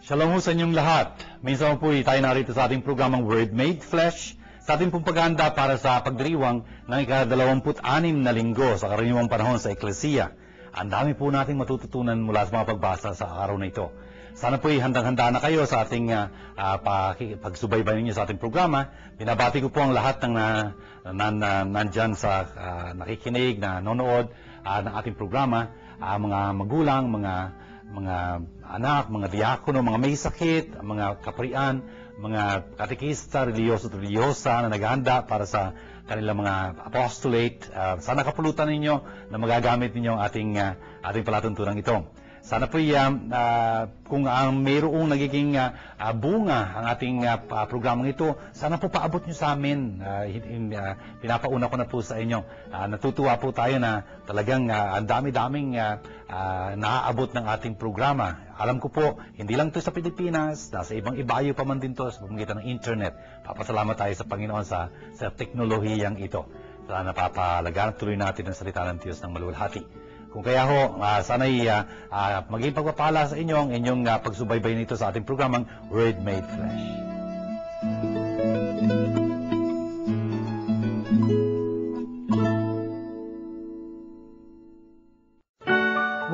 Shalom ho sa inyong lahat. Minsan po tayo narito sa ating programang Word Made Flesh sa ating pong paghahanda para sa pagdiriwang ng ika-26 na linggo sa karaniwang panahon sa Eklesiya. Ang dami po nating matututunan mula sa mga pagbasa sa araw na ito. Sana po handang-handa na kayo sa ating pagsubaybay ninyo sa ating programa. Binabati ko po ang lahat ng nandyan sa nakikinig, na nanonood ng ating programa, mga magulang, mga anak, mga diakono, mga may sakit, mga kaparian, mga katekista, religyosa na naghahanda para sa kanilang mga apostolate. Sana kapulutan ninyo na magagamit ninyo ang ating palatuntunan ito. Sana po kung mayroong nagiging bunga ang ating programang ito, sana po paabot nyo sa amin. Pinapauna ko na po sa inyo. Natutuwa po tayo na talagang ang dami-daming naaabot ng ating programa. Alam ko po, hindi lang ito sa Pilipinas, nasa ibang ibayo pa man din ito sa pamamagitan ng internet. Papasalamat tayo sa Panginoon sa teknolohiyang ito. Sana napapalaganap tuloy natin ang salita ng Diyos ng maluwalhati. Kung kaya ho, sana'y maging pagpapala sa inyo ang inyong pagsubaybay nito sa ating programang Word Made Flesh.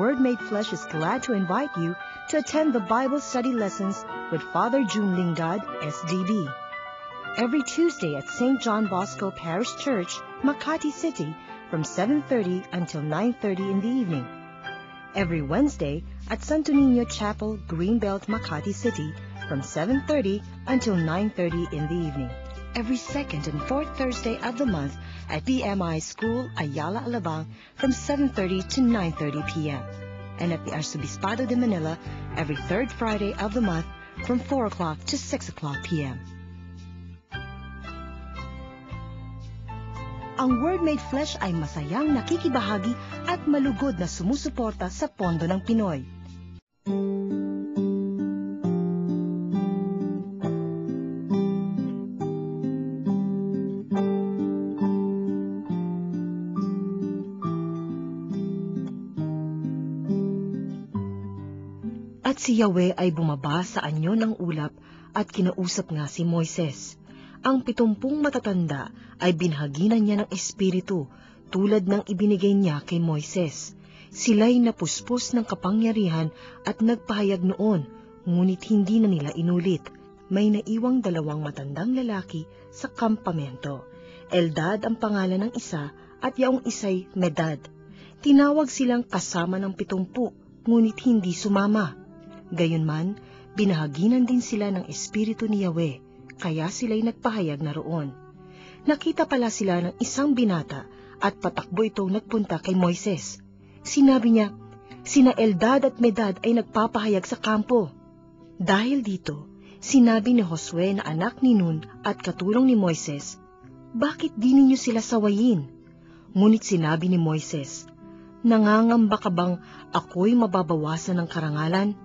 Word Made Flesh is glad to invite you to attend the Bible study lessons with Father June Lingad, SDB. Every Tuesday at St. John Bosco Parish Church, Makati City, from 7:30 until 9:30 in the evening. Every Wednesday at Santo Niño Chapel, Greenbelt, Makati City, from 7:30 until 9:30 in the evening. Every second and fourth Thursday of the month at BMI School, Ayala, Alabang, from 7:30 to 9:30 p.m. And at the Arzobispado de Manila, every third Friday of the month, from 4 o'clock to 6 o'clock p.m. Ang Word Made Flesh ay masayang nakikibahagi at malugod na sumusuporta sa pondo ng Pinoy. At si Yahweh ay bumaba sa anyo ng ulap at kinausap nga si Moises. Ang 70 matatanda ay binhaginan niya ng espiritu tulad ng ibinigay niya kay Moises. Sila'y napuspos ng kapangyarihan at nagpahayag noon, ngunit hindi na nila inulit. May naiwang 2 matandang lalaki sa kampamento. Eldad ang pangalan ng isa at yaong isa'y Medad. Tinawag silang kasama ng 70, ngunit hindi sumama. Gayunman, binahaginan din sila ng espiritu ni Yahweh. Kaya sila'y nagpahayag na roon. Nakita pala sila ng isang binata at patakbo itong nagpunta kay Moises. Sinabi niya, sina Eldad at Medad ay nagpapahayag sa kampo. Dahil dito, sinabi ni Josue na anak ni Nun at katulong ni Moises, bakit di ninyo sila sawayin? Ngunit sinabi ni Moises, nangangamba ka bang ako'y mababawasan ng karangalan?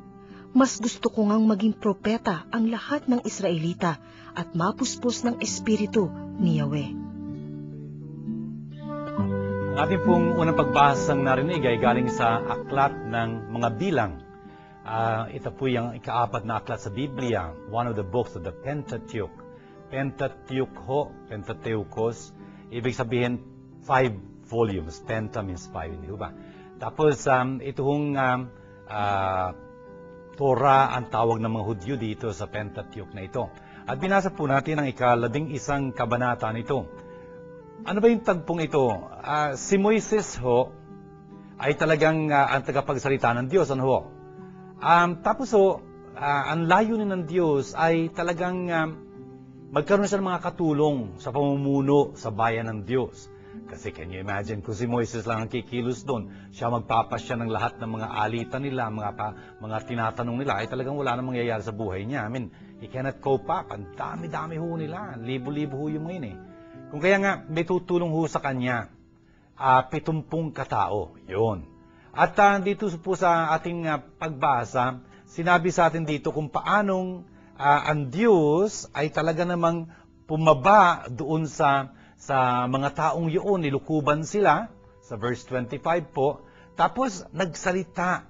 Mas gusto ko ngang maging propeta ang lahat ng Israelita at mapuspos ng espiritu ni Yahweh. Ang ating pong unang pagbasang narinig ay galing sa aklat ng mga bilang. Ito po yung ika-4 na aklat sa Biblia, one of the books of the Pentateuch. Pentateuch ho, Pentateuchos, ibig sabihin 5 volumes. Penta means 5, hindi ba? Tapos ito hong Torah ang tawag ng mga Hudyo dito sa Pentateuch na ito. At binasa po natin ang ika-11 kabanata nito. Ano ba yung tagpong ito? Si Moises ho ay talagang ang tagapagsalita ng Diyos. Ano ho? Tapos ho, ang layunin ng Diyos ay talagang magkaroon siya ng mga katulong sa pamumuno sa bayan ng Diyos. Kasi can you imagine, kung si Moises lang ang kikilos doon, siya magpapasya ng lahat ng mga alitan nila, mga tinatanong nila, ay talagang wala nang mangyayari sa buhay niya. I mean, he cannot cope up. Ang dami-dami ho nila. Libo-libo ho yung ngayon eh. Kung kaya nga, may tutulong ho sa kanya. 70 katao. Yun. At dito po sa ating pagbasa, sinabi sa atin dito kung paanong ang Diyos ay talaga namang pumaba doon sa mga taong yun, nilukuban sila, sa verse 25 po, tapos nagsalita,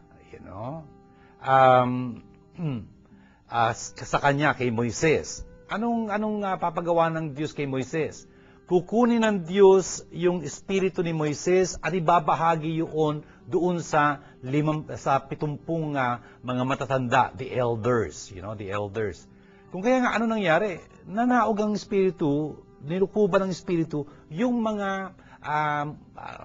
sa kanya, kay Moises. Anong papagawa ng Diyos kay Moises? Kukunin ng Diyos yung espiritu ni Moises at ibabahagi yun doon sa 70 mga matatanda, the elders, the elders. Kung kaya nga, ano nangyari? Nanaog ang espiritu, nilukuban ng espiritu, yung mga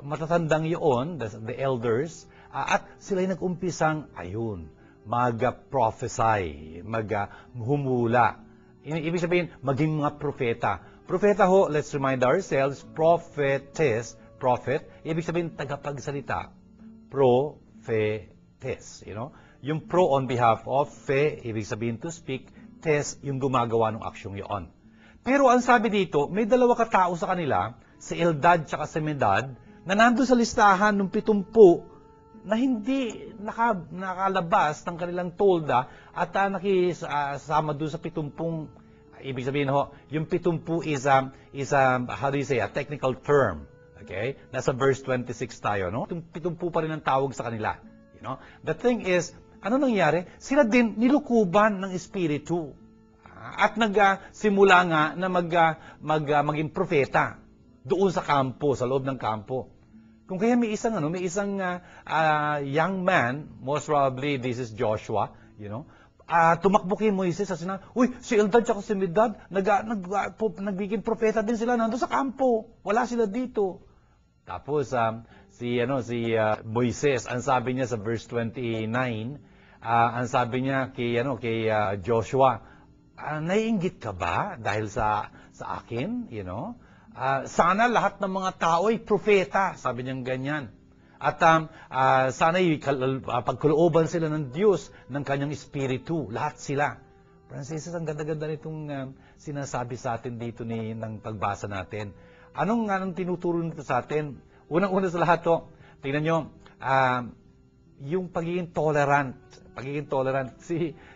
matatandang yun, the elders, at sila'y nag-umpisang, mag-prophesy, humula. Ibig sabihin, maging mga propeta. Propeta ho, let's remind ourselves, prophetess, prophet, ibig sabihin tagapagsalita. Prophetess, Yung pro on behalf of, ibig sabihin to speak, tes, yung gumagawa ng aksyong yon. Pero ang sabi dito, may dalawa katao sa kanila, si Eldad at si Medad, na nandun sa listahan ng 70 na hindi nakalabas ng kanilang tolda at nakisama doon sa 70. Ibig sabihin ho, yung 70 is how do you say, a technical term. Okay? Nasa verse 26 tayo, no? Yung 70 pa rin ang tawag sa kanila. The thing is, ano nangyari? Sila din nilukuban ng espiritu. At nagsimula nga na maging propeta doon sa kampo, sa loob ng kampo. Kung kaya may isang young man, most probably this is Joshua, tumakbo kay Moises at sinabi, uy, si Eldad at si Medad, nagbiging propeta din sila, nandun sa kampo, wala sila dito. Tapos, si Moises, ang sabi niya sa verse 29, ang sabi niya kay Joshua, naiinggit ka ba dahil sa akin, sana lahat ng mga tao ay propeta, sabi niya ganyan. At sana'y pagkalooban sila ng Diyos, ng kanyang espiritu, lahat sila. Francis, ang ganda-ganda nitong sinasabi sa atin dito ng pagbasa natin. Anong tinuturo nito sa atin? Unang-una sa lahat to, tingnan nyo, yung pagiging tolerant.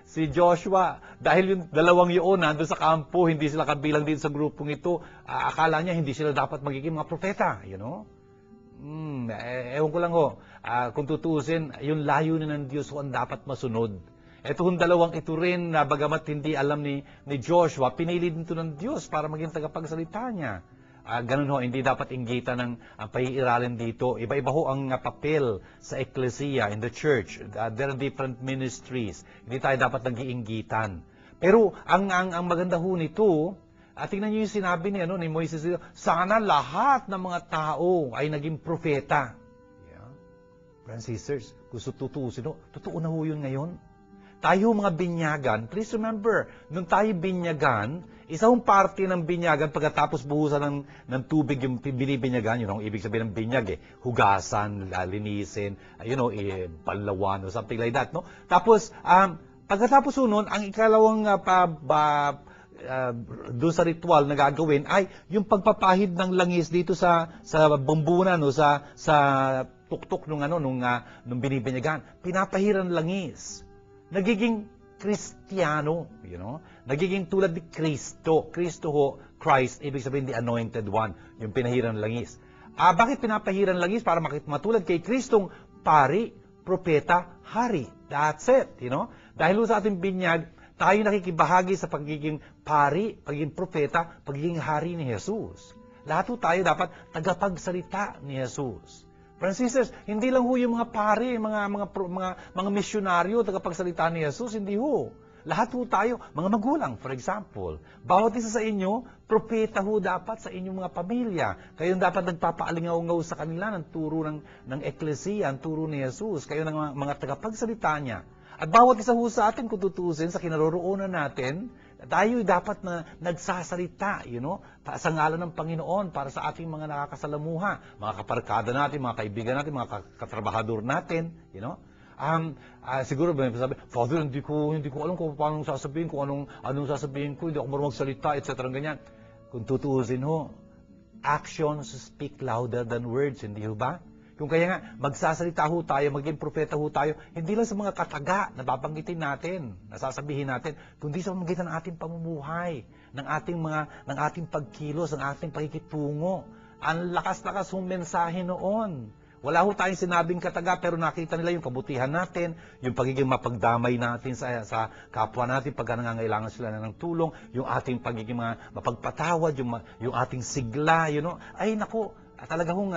Si Joshua, dahil yung dalawang yun nandun sa kampo, hindi sila kabilang din sa grupong ito, akala niya hindi sila dapat magiging mga propeta, ewan ko lang kung tutuusin, yung layunin ng Diyos ang dapat masunod. Itong dalawang ito rin, na bagamat hindi alam ni Joshua, pinili din ito ng Diyos para maging tagapagsalita niya. Ganun hindi dapat inggitan ng pag-iiralin dito. Iba-iba ho ang papel sa ecclesia, in the church. There are different ministries. Hindi tayo dapat nag-iinggitan. Pero ang maganda ho nito, tingnan niyo yung sinabi ni Moises, sana lahat ng mga tao ay naging propeta. Brothers and sisters, gusto tutuusin, totoo na ho yun ngayon. Tayo mga binyagan, please remember, nung tayo binyagan, isang parte ng binyagan, pagkatapos buhusan ng tubig yung binibinyagan, yun ang ibig sabihin ng binyag, hugasan, linisin, balawan, or something like that, no? Tapos, pagkatapos nun, ang ikalawang doon sa ritual na gagawin ay yung pagpapahid ng langis dito sa bambunan, sa tuktok nung binibinyagan. Pinapahiran langis. Nagiging Kristiyano, nagiging tulad ni Kristo. Kristo ho, Christ, ibig sabihin the anointed one, yung pinahiran langis. Bakit pinapahiran langis? Para matulad kay Kristong pari, propeta, hari. That's it, Dahil sa ating binyag, tayo nakikibahagi sa pagiging pari, pagiging propeta, pagiging hari ni Jesus. Lahat ho tayo dapat tagapagsalita ni Jesus. Francis, hindi lang ho yung mga pari, mga misyonaryo, tagapagsalita ni Jesus, hindi ho. Lahat ho tayo, mga magulang, for example. Bawat isa sa inyo, propeta ho dapat sa inyong mga pamilya. Kayo dapat nagpapaalingaw-ngaw sa kanila ng turo ng eklesiya, ang turo ni Jesus. Kayo ng mga tagapagsalita niya. At bawat isa ho sa atin, kung tutusin, sa kinaroroonan natin, tayo dapat na nagsasalita, sa ngalan ng Panginoon, para sa ating mga nakakasalamuha, mga kaparkada natin, mga kaibigan natin, mga katrabahador natin, siguro ba sabi, Father, hindi ko alam kung paano sasabihin, kung anong sasabihin ko, hindi ako marunong magsalita, etc. ganyan. Kung tutusin ho, actions speak louder than words, hindi ho ba? Kung kaya nga, magsasalita ho tayo, maging propeta ho tayo, hindi lang sa mga kataga na babanggitin natin, nasasabihin natin, kundi sa pamamagitan ng ating pamumuhay, ng ating pagkilos, ng ating pakikitungo. Ang lakas-lakas hong mensahe noon. Wala ho tayong sinabing kataga, pero nakita nila yung kabutihan natin, yung pagiging mapagdamay natin sa kapwa natin pagka nangangailangan sila ng tulong, yung ating pagiging mapagpatawad, yung ating sigla, Ay, naku, talaga hong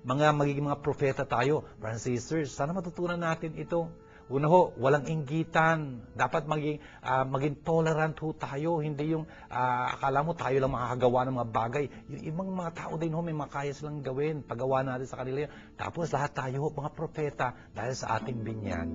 mga magiging mga propeta tayo. Brothers and sisters, sana matutunan natin ito. Una ho, walang inggitan. Dapat maging tolerant ho tayo. Hindi yung akala mo tayo lang makakagawa ng mga bagay. Yung ibang mga tao din ho, may makaya silang gawin. Pagawa natin sa kanila yun. Tapos lahat tayo ho, mga propeta dahil sa ating binyag.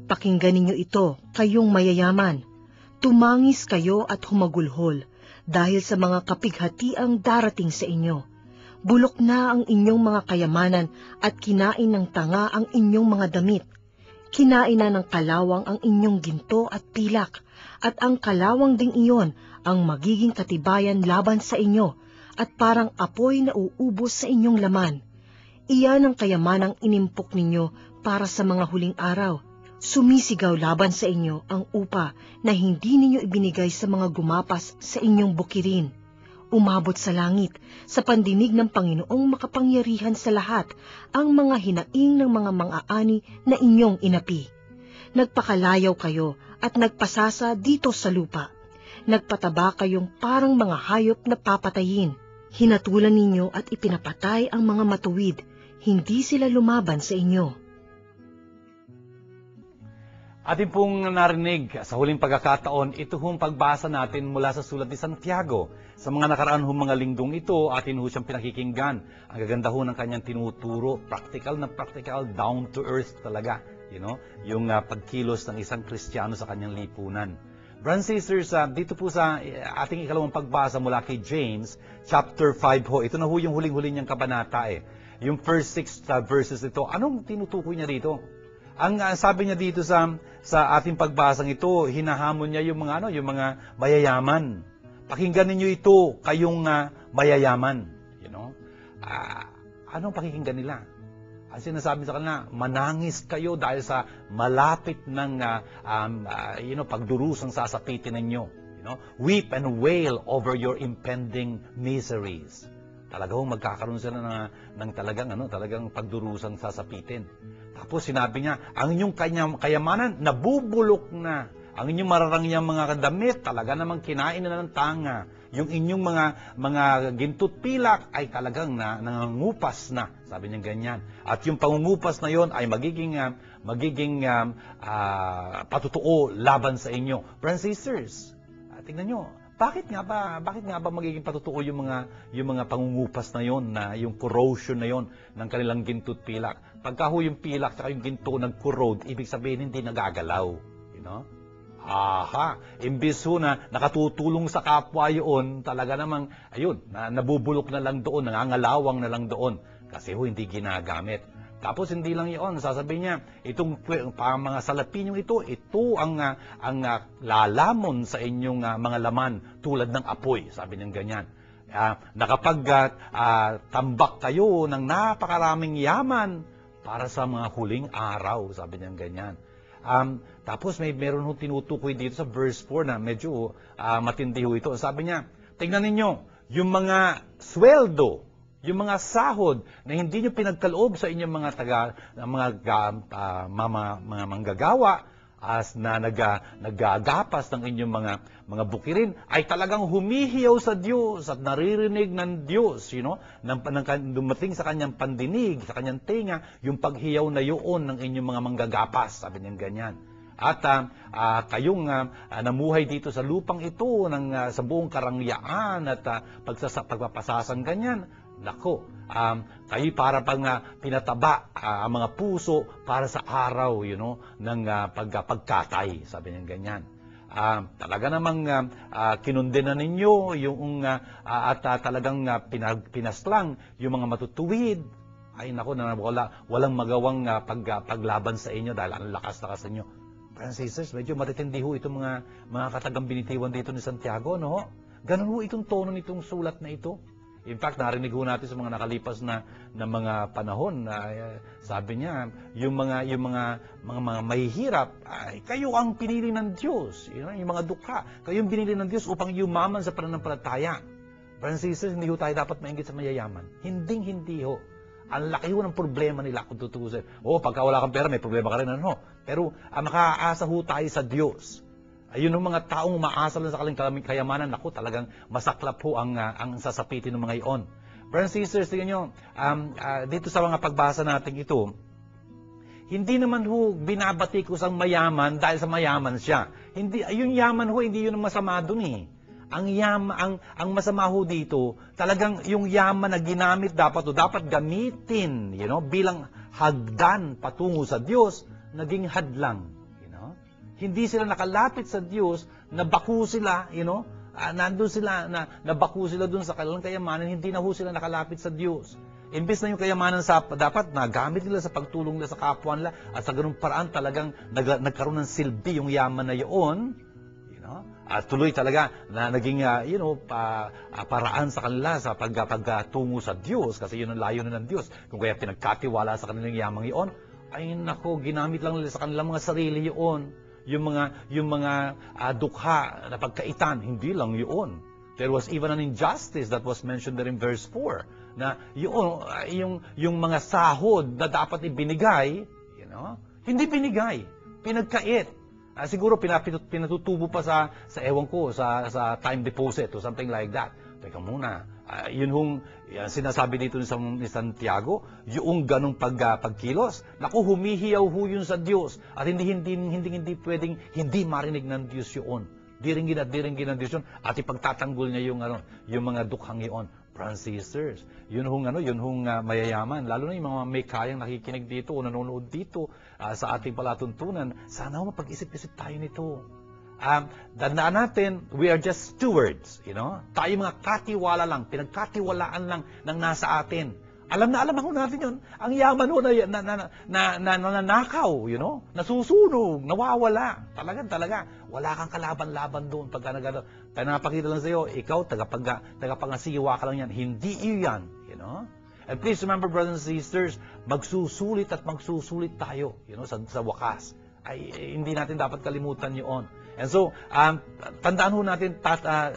Pakinggan ninyo ito, kayong mayayaman. Tumangis kayo at humagulhol dahil sa mga kapighatiang darating sa inyo. Bulok na ang inyong mga kayamanan at kinain ng tanga ang inyong mga damit. Kinain na ng kalawang ang inyong ginto at pilak, at ang kalawang ding iyon ang magiging katibayan laban sa inyo, at parang apoy na uubos sa inyong laman. Iyan ang kayamanang inimpok ninyo para sa mga huling araw. Sumisigaw laban sa inyo ang upa na hindi ninyo ibinigay sa mga gumapas sa inyong bukirin. Umabot sa langit, sa pandinig ng Panginoong makapangyarihan sa lahat, ang mga hinaing ng mga mang-aani na inyong inapi. Nagpakalayaw kayo at nagpasasa dito sa lupa. Nagpataba kayong parang mga hayop na papatayin. Hinatulan ninyo at ipinapatay ang mga matuwid. Hindi sila lumaban sa inyo. Atin pong narinig sa huling pagkakataon, ito hong pagbasa natin mula sa sulat ni Santiago. Sa mga nakaraan hong mga linggong ito, atin ho siyang pinakikinggan. Ang gaganda ho ng kanyang tinuturo, practical na practical, down to earth talaga. Yung pagkilos ng isang Kristiyano sa kanyang lipunan. Brothers and sisters, dito po sa ating ikalawang pagbasa mula kay James, chapter 5 ho, ito na ho yung huling-huli niyang kabanata Yung first 6 verses ito, anong tinutukoy niya dito? Ang sabi niya dito sa ating pagbasang ito, hinahamon niya yung mga mayayaman. Pakinggan ninyo ito, kayong mayayaman. Anong pakikinggan nila? Ang sinasabi sa kanila, manangis kayo dahil sa malapit ng pagdurusang sasapitin ninyo. Weep and wail over your impending miseries. Talagang magkakaroon sila ng talagang pagdurusang sasapitin. Tapos sinabi niya, ang inyong kayamanan nabubulok na. Ang inyong mararangyang mga damit talaga namang kinain na ng tanga. Yung inyong mga ginto't pilak ay talagang nangangupas na. Sabi niya ganyan. At yung pangungupas na yon ay magiging patutuo laban sa inyo. Brothers and sisters, tingnan nyo. Bakit nga ba magiging patutuo yung mga pangungupas na yon, na yung corrosion na yon ng kanilang ginto't pilak? Pagka ho yung pilak at yung ginto nag-corrode, ibig sabihin hindi nagagalaw. Imbis ho na nakatutulong sa kapwa yun, talaga namang, nabubulok na lang doon, nangangalawang na lang doon. Kasi ho hindi ginagamit. Tapos hindi lang iyon, sasabihin niya, itong mga salapinyong ito ang lalamon sa inyong mga laman tulad ng apoy, sabi niya ganyan. Tambak kayo ng napakaraming yaman para sa mga huling araw, sabi niya ganyan. Tapos meron ho tinutukoy dito sa verse 4 na medyo matindi ho ito. Sabi niya, tingnan ninyo, yung mga sweldo, yung mga sahod na hindi nyo pinagkaloob sa inyong mga manggagawa na nagagapas ng inyong mga bukirin ay talagang humihiyaw sa Diyos at naririnig ng Diyos, dumating sa kanyang pandinig, sa kanyang tinga, yung paghiyaw na yun ng inyong mga manggagapas, sabi niya ganyan. At kayong namuhay dito sa lupang ito sa buong karangyaan at pagpapasasan ganyan, Nako, kayo para pang pinataba ang mga puso para sa araw, ng pagkatay, sabi niya ganyan. Talaga namang kinundena ninyo yung at talagang pinaslang yung mga matutuwid. Ay nako, walang magawang paglaban sa inyo dahil ang lakas-lakas ninyo. Friends and sisters, medyo matitindi ho itong mga katagang binitiwan dito ni Santiago, no? Ganun ho itong tono nitong sulat na ito. In fact, narinig ho natin sa mga nakalipas na mga panahon na sabi niya, yung mga mahihirap, ay, kayo ang pinili ng Diyos. Yung mga dukha, kayo ang pinili ng Diyos upang yumaman sa pananampalataya. Friends and sisters, hindi ho tayo dapat mainggit sa mayayaman. Hindi ho. Ang laki ho ng problema nila kung tutuusin. Pagka wala kang pera, may problema ka rin. Pero makaaasa ho tayo sa Diyos. Ayun ang mga taong umaasa lang sa kanilang kayamanan, naku, talagang masaklap ho ang sasapitin ng mga iyon. Brothers and sisters, tingnan nyo, dito sa mga pagbasa natin ito, hindi naman ho binabatikos ang mayaman dahil sa mayaman siya. Hindi, yung yaman ho, hindi yun ang masama dun eh. Ang masama ho dito, talagang yung yaman na ginamit dapat gamitin, bilang hagdan patungo sa Diyos, naging hadlang. Hindi sila nakalapit sa Diyos, nabaku sila, nandun sila, nabaku sila dun sa kanilang kayamanan, hindi na ho sila nakalapit sa Diyos. Imbes na yung kayamanan dapat nagamit nila sa pagtulong nila sa kapwa nila, at sa ganung paraan talagang nagkaroon ng silbi yung yaman na yun, at tuloy talaga na naging, paraan sa kanila sa pagtungo sa Diyos, kasi yun ang layunin ng Diyos. Kung kaya pinagkatiwala sa kanilang yamang yun, ay nako, ginamit lang nila sa kanilang mga sarili yun. Yung mga dukha na pagkaitan, hindi lang yun. There was even an injustice that was mentioned there in verse 4, na yung mga sahod na dapat ibinigay, hindi binigay, pinagkait. Siguro pinatutubo pa sa ewan ko, sa time deposit or something like that. Teka muna, sinasabi dito ni Santiago, yung ganong pagkilos, naku, humihiyaw ho yun sa Diyos, at hindi pwedeng hindi marinig ng Diyos yun. Diringgin ng Diyos yun, at ipagtatanggol niya yung mga dukhang yun. Brothers and sisters, yun mayayaman, lalo na yung mga may kayang nakikinig dito o nanonood dito sa ating palatuntunan, sana ho mapag-isip-isip tayo nito. Tandaan natin, we are just stewards, Tayo mga katiwala lang, pinagkatiwalaan lang ng nasa atin. Alam ako natin yun. Ang yaman ho na nanakaw, nasusunog, nawawala. Talaga. Wala kang kalaban-laban doon pagka nagano. Kaya napakita lang sa iyo, ikaw, tagapangasiwa ka lang yan. Hindi iyan, And please remember, brothers and sisters, magsusulit tayo, sa wakas. Ay, hindi natin dapat kalimutan yun. And so, tandaan ho natin,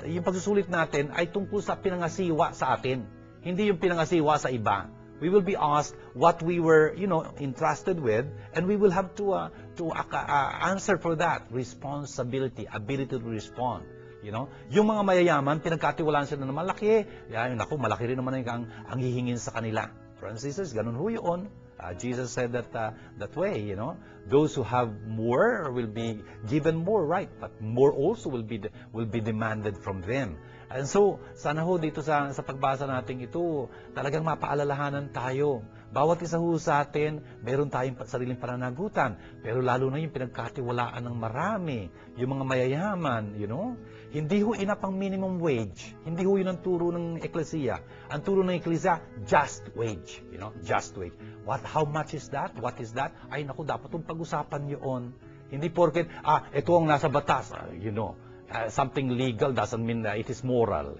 yung pagsusulit natin ay tungkol sa pinangasiwa sa atin. Hindi yung pinangasiwa sa iba. We will be asked what we were, entrusted with, and we will have to answer for that. Responsibility, ability to respond. Yung mga mayayaman, pinagkatiwalaan sila na malaki. Naku, malaki rin naman ang hihingin sa kanila. Francis, ganun ho yun. Jesus said that way, Those who have more will be given more, right? But more also will be demanded from them. And so, sana ho dito sa pagbasa natin ito, talagang mapaalalahanan tayo. Bawat isa ho sa atin, meron tayong sariling pananagutan. Pero lalo na yung pinagkatiwalaan ng marami, yung mga mayayaman, Hindi ho enough ang minimum wage. Hindi ho yun ang turo ng eklesiya. Ang turo ng eklesiya, just wage. Just wage. How much is that? What is that? Ay, naku, dapat itong pag-usapan yun. Hindi porket, ito ang nasa batas. Something legal doesn't mean that it is moral.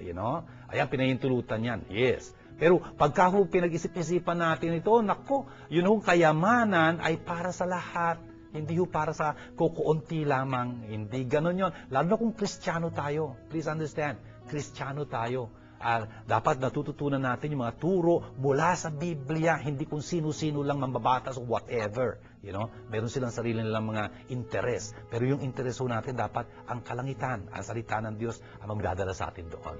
Ayan, pinahintulutan yan. Yes. Pero pagka ho pinag-isip-isipan natin ito, naku, yun hong kayamanan ay para sa lahat. Hindi ho para sa kukunti lamang. Hindi ganon yun. Lalo na kung Kristiyano tayo. Please understand, Kristiyano tayo. Dapat natututunan natin yung mga turo mula sa Biblia, hindi kung sino-sino lang mambabatas o whatever. Meron silang sarili nilang mga interes. Pero yung interes ho natin, dapat ang kalangitan, ang salita ng Diyos ang magdadala sa atin doon.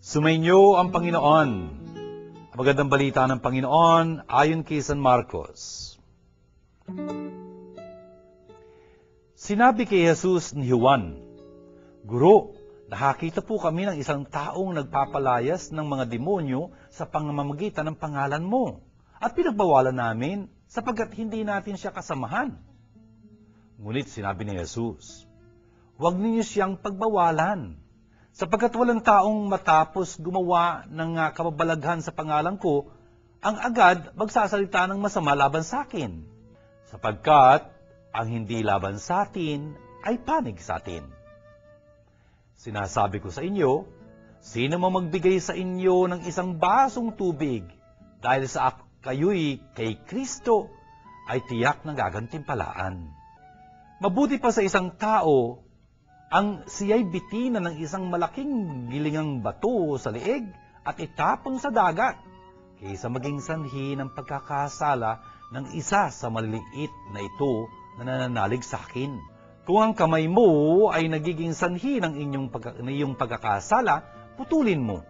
Sumainyo ang Panginoon. Ang magandang balita ng Panginoon ayon kay San Marcos. Sinabi kay Jesus ni Juan, "Guro, nakakita po kami ng isang taong nagpapalayas ng mga demonyo sa pamamagitan ng pangalan mo, at pinagbawalan namin sapagkat hindi natin siya kasamahan." Ngunit sinabi ni Jesus, "Huwag ninyo siyang pagbawalan, sapagkat walang taong matapos gumawa ng kababalaghan sa pangalan ko, ang agad magsasalita ng masama laban sa akin, sapagkat ang hindi laban sa atin ay panig sa atin. Sinasabi ko sa inyo, sino man magbigay sa inyo ng isang basong tubig dahil sa kayo'y kay Kristo, ay tiyak na gagantimpalaan. Mabuti pa sa isang tao ang siya'y bitinan ng isang malaking gilingang bato sa liig at itapon sa dagat, kaysa maging sanhi ng pagkakasala ng isa sa maliliit na ito na nananalig sa akin. Kung ang kamay mo ay nagiging sanhi ng iyong pagkakasala, putulin mo.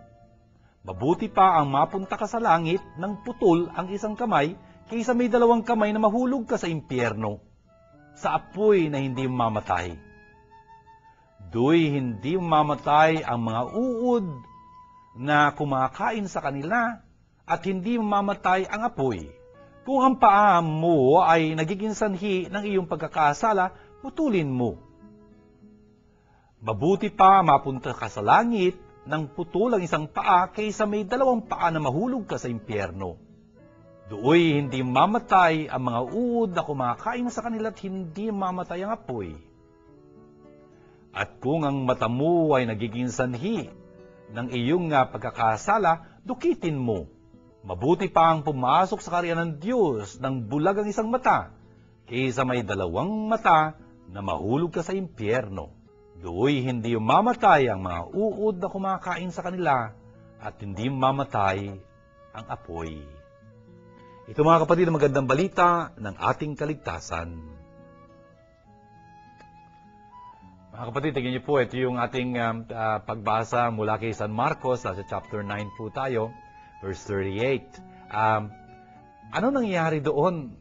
Mabuti pa ang mapunta ka sa langit ng putol ang isang kamay, kaysa may dalawang kamay na mahulog ka sa impyerno, sa apoy na hindi mamatay. Do'y hindi mamamatay ang mga uod na kumakain sa kanila, at hindi mamamatay ang apoy. Kung ang paa mo ay nagiging sanhi ng iyong pagkakasala, putulin mo. Mabuti pa mapunta ka sa langit ng putol ang isang paa, kaysa may dalawang paa na mahulog ka sa impyerno. Do'y hindi mamatay ang mga uod na kumakain sa kanila, at hindi mamatay ang apoy. At kung ang mata mo ay nagiging sanhi ng iyong pagkakasala, dukitin mo. Mabuti pa ang pumasok sa kaharian ng Diyos ng bulag ang isang mata, kaysa may dalawang mata na mahulog ka sa impyerno. Do'y hindi mamatay ang mga uod na kumakain sa kanila, at hindi mamatay ang apoy. Ito mga kapatid, ang magandang balita ng ating kaligtasan. Mga kapatid, tingnan niyo po, ito yung ating pagbasa mula kay San Marcos, sa chapter 9 po tayo, verse 38. Ano nangyari doon?